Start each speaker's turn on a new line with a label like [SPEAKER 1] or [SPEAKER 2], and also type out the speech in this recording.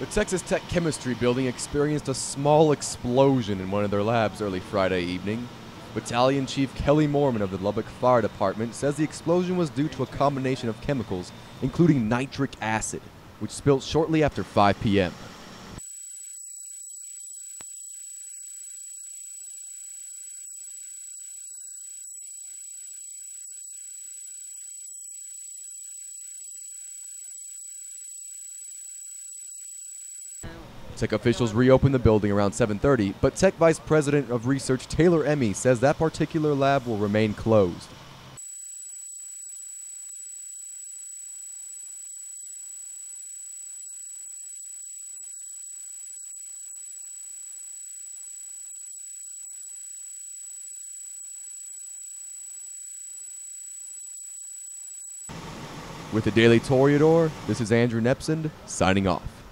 [SPEAKER 1] The Texas Tech Chemistry Building experienced a small explosion in one of their labs early Friday evening. Battalion Chief Kelly Mormon of the Lubbock Fire Department says the explosion was due to a combination of chemicals, including nitric acid, which spilled shortly after 5 p.m. Tech officials reopened the building around 7:30, but Tech Vice President of Research Taylor Emmy says that particular lab will remain closed. With the Daily Toreador, this is Andrew Nepsund, signing off.